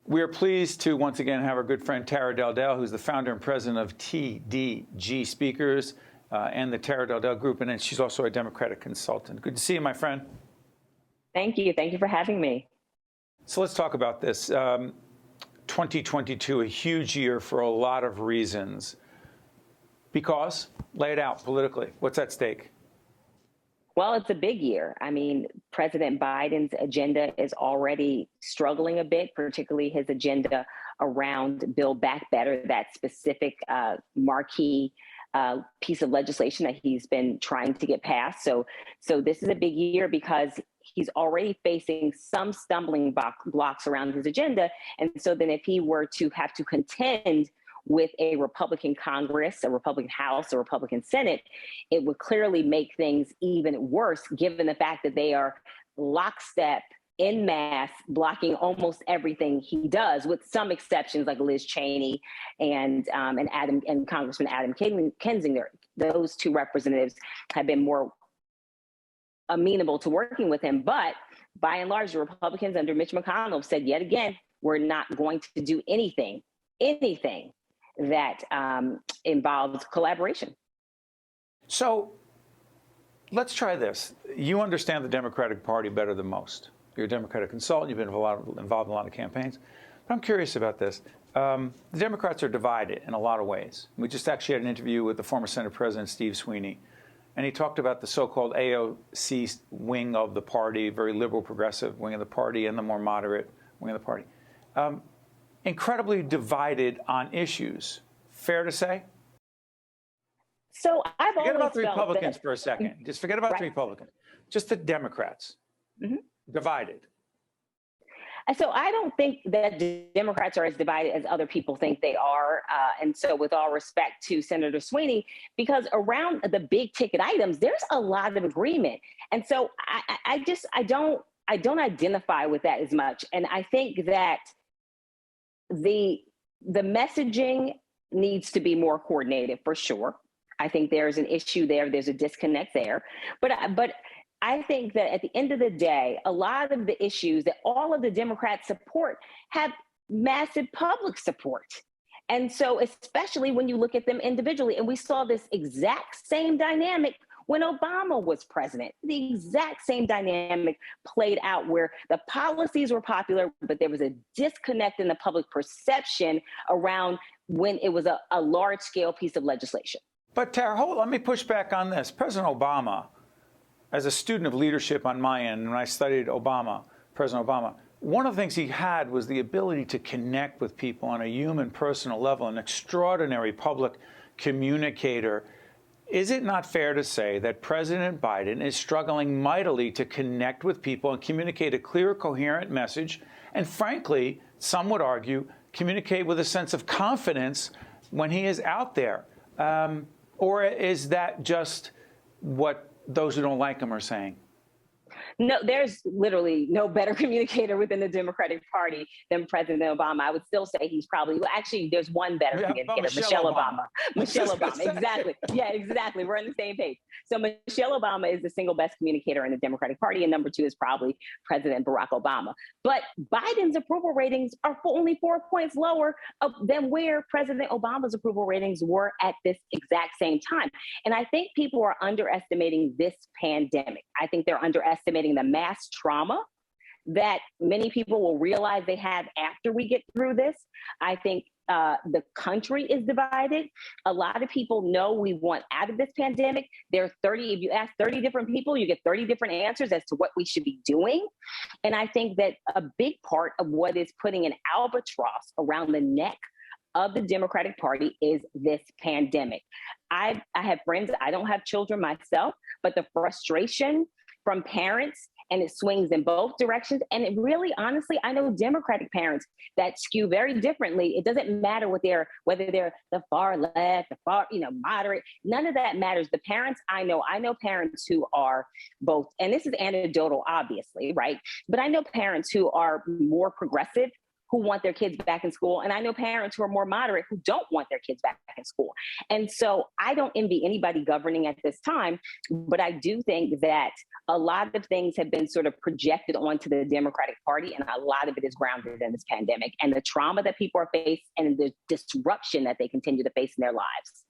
We are pleased to once again have our good friend Tara Dowdell, who's the founder and president of TDG Speakers and the Tara Dowdell Group, and then she's also a Democratic consultant. Good to see you, my friend. Thank you. Thank you for having me. So let's talk about this. 2022, a huge year for a lot of reasons. Because, lay it out politically, what's at stake? Well, it's a big year. I mean, President Biden's agenda is already struggling a bit, particularly his agenda around Build Back Better, that specific marquee piece of legislation that he's been trying to get passed. So this is a big year because he's already facing some stumbling blocks around his agenda. And so then if he were to have to contend with a Republican Congress, a Republican House, a Republican Senate, it would clearly make things even worse, given the fact that they are lockstep en masse blocking almost everything he does, with some exceptions like Liz Cheney and Congressman Adam Kinzinger. Those two representatives have been more amenable to working with him. But by and large, the Republicans under Mitch McConnell said yet again, we're not going to do anything that involves collaboration. So let's try this. You understand the Democratic Party better than most. You're a Democratic consultant. You've been involved in a lot of campaigns. But I'm curious about this. The Democrats are divided in a lot of ways. We just actually had an interview with the former Senate President Steve Sweeney, and he talked about the so-called AOC wing of the party, very liberal progressive wing of the party, and the more moderate wing of the party. Incredibly divided on issues. Fair to say? So I've forget always about the felt Republicans that, for a second. Just forget about the Republicans. Just the Democrats. Divided. So I don't think that the Democrats are as divided as other people think they are. And so with all respect to Senator Sweeney, because around the big ticket items, there's a lot of agreement. And so I don't identify with that as much. And I think that the messaging needs to be more coordinated for sure. I think there's an issue there. There's a disconnect there. But I think that at the end of the day, a lot of the issues that all of the Democrats support have massive public support. And so especially when you look at them individually, and we saw this exact same dynamic when Obama was president. The exact same dynamic played out where the policies were popular, but there was a disconnect in the public perception around when it was a large-scale piece of legislation. But Tara, let me push back on this. President Obama, as a student of leadership on my end, when I studied President Obama, one of the things he had was the ability to connect with people on a human, personal level, an extraordinary public communicator. Is it not fair to say that President Biden is struggling mightily to connect with people and communicate a clear, coherent message, and frankly, some would argue, communicate with a sense of confidence when he is out there? Or is that just what those who don't like him are saying? No, there's literally no better communicator within the Democratic Party than President Obama. I would still say he's probably, well, actually, there's one better communicator, Michelle Obama. Michelle Obama, exactly. Yeah, exactly. We're on the same page. So Michelle Obama is the single best communicator in the Democratic Party, and number two is probably President Barack Obama. But Biden's approval ratings are only 4 points lower than where President Obama's approval ratings were at this exact same time. And I think people are underestimating this pandemic. I think they're underestimating the mass trauma that many people will realize they have after we get through this. I think the country is divided. A lot of people know we want out of this pandemic. There are 30, if you ask 30 different people, you get 30 different answers as to what we should be doing. And I think that a big part of what is putting an albatross around the neck of the Democratic Party is this pandemic. I have friends, I don't have children myself, but the frustration from parents, and it swings in both directions. And it really, honestly, I know Democratic parents that skew very differently. It doesn't matter whether they're the far left, the far, moderate. None of that matters. The parents I know parents who are both, and this is anecdotal, obviously, right? But I know parents who are more progressive, who want their kids back in school. And I know parents who are more moderate who don't want their kids back in school. And so I don't envy anybody governing at this time, but I do think that a lot of things have been sort of projected onto the Democratic Party, and a lot of it is grounded in this pandemic and the trauma that people are facing and the disruption that they continue to face in their lives.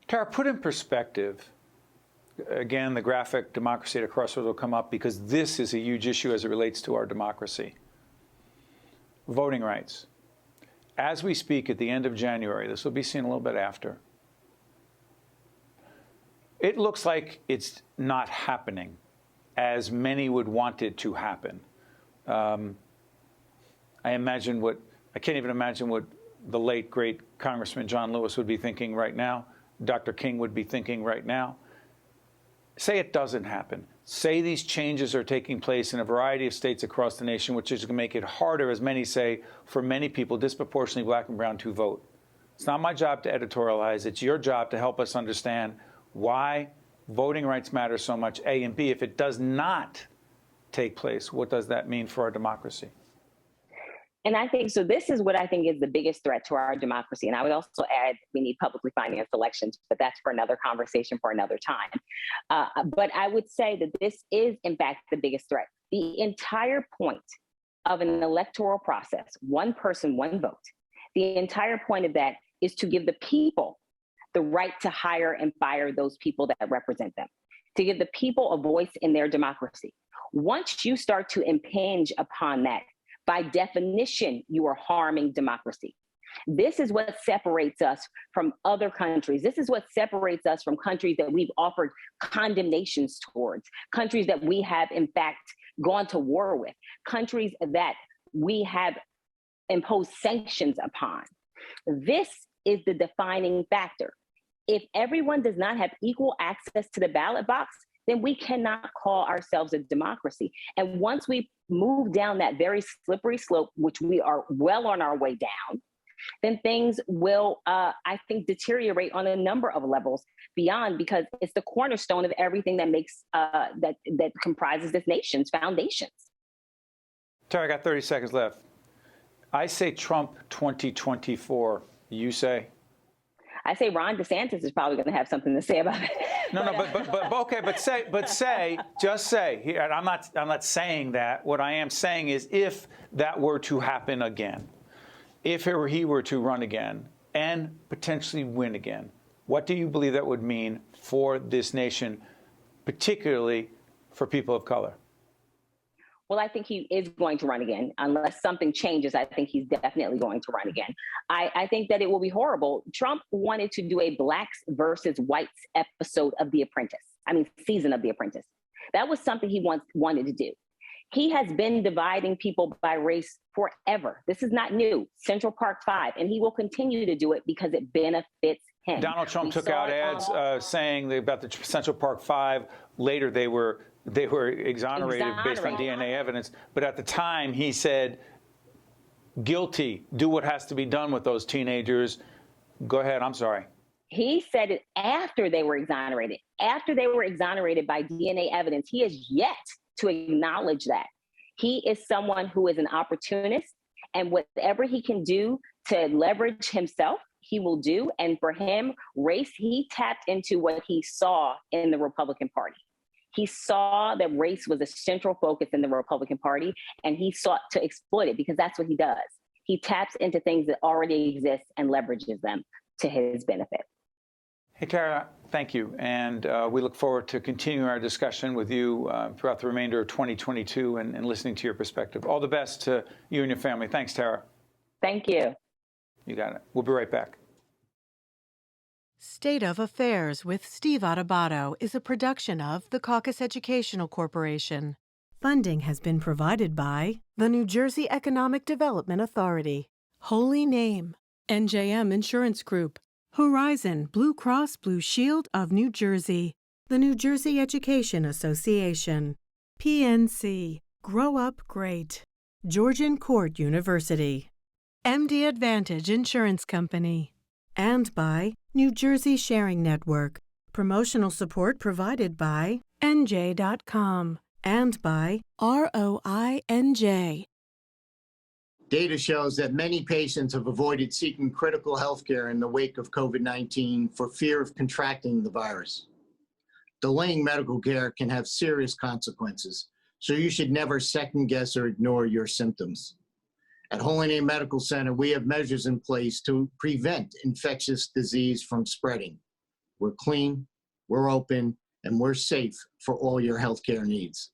Tara, put in perspective, again, the graphic democracy at a crossroads will come up because this is a huge issue as it relates to our democracy. Voting rights. As we speak at the end of January, this will be seen a little bit after, it looks like it's not happening as many would want it to happen. I can't even imagine what the late, great Congressman John Lewis would be thinking right now, Dr. King would be thinking right now. Say it doesn't happen. Say these changes are taking place in a variety of states across the nation, which is going to make it harder, as many say, for many people, disproportionately black and brown, to vote. It's not my job to editorialize. It's your job to help us understand why voting rights matter so much, A, and B, if it does not take place, what does that mean for our democracy? And I think, so this is what I think is the biggest threat to our democracy. And I would also add, we need publicly financed elections, but that's for another conversation for another time. But I would say that this is, in fact, the biggest threat. The entire point of an electoral process, one person, one vote, the entire point of that is to give the people the right to hire and fire those people that represent them, to give the people a voice in their democracy. Once you start to impinge upon that, by definition, you are harming democracy. This is what separates us from other countries. This is what separates us from countries that we've offered condemnations towards, countries that we have, in fact, gone to war with, countries that we have imposed sanctions upon. This is the defining factor. If everyone does not have equal access to the ballot box, then we cannot call ourselves a democracy. And once we move down that very slippery slope, which we are well on our way down, then things will, I think, deteriorate on a number of levels beyond, because it's the cornerstone of everything that makes, that comprises this nation's foundations. Tara, I got 30 seconds left. I say Trump 2024. You say? I say Ron DeSantis is probably going to have something to say about it. Just say. I'm not saying that. What I am saying is, if that were to happen again, if he were to run again and potentially win again, what do you believe that would mean for this nation, particularly for people of color? Well, I think he is going to run again. Unless something changes, I think he's definitely going to run again. I think that it will be horrible. Trump wanted to do a blacks versus whites episode of The Apprentice. Season of The Apprentice. That was something he wanted to do. He has been dividing people by race forever. This is not new. Central Park 5, and he will continue to do it because it benefits him. Donald Trump took out ads saying about the Central Park 5. Later, they were exonerated based on DNA evidence. But at the time, he said, guilty, do what has to be done with those teenagers. Go ahead, I'm sorry. He said it after they were exonerated. After they were exonerated by DNA evidence, he has yet to acknowledge that. He is someone who is an opportunist, and whatever he can do to leverage himself, he will do. And for him, race, he tapped into what he saw in the Republican Party. He saw that race was a central focus in the Republican Party, and he sought to exploit it because that's what he does. He taps into things that already exist and leverages them to his benefit. Hey, Tara, thank you. And we look forward to continuing our discussion with you throughout the remainder of 2022 and listening to your perspective. All the best to you and your family. Thanks, Tara. Thank you. You got it. We'll be right back. State of Affairs with Steve Adubato is a production of the Caucus Educational Corporation. Funding has been provided by the New Jersey Economic Development Authority, Holy Name, NJM Insurance Group, Horizon Blue Cross Blue Shield of New Jersey, the New Jersey Education Association, PNC, Grow Up Great, Georgian Court University, MD Advantage Insurance Company, and by New Jersey Sharing Network. Promotional support provided by NJ.com and by ROINJ. Data shows that many patients have avoided seeking critical health care in the wake of COVID-19 for fear of contracting the virus. Delaying medical care can have serious consequences, so you should never second guess or ignore your symptoms. At Holy Name Medical Center, we have measures in place to prevent infectious disease from spreading. We're clean, we're open, and we're safe for all your healthcare needs.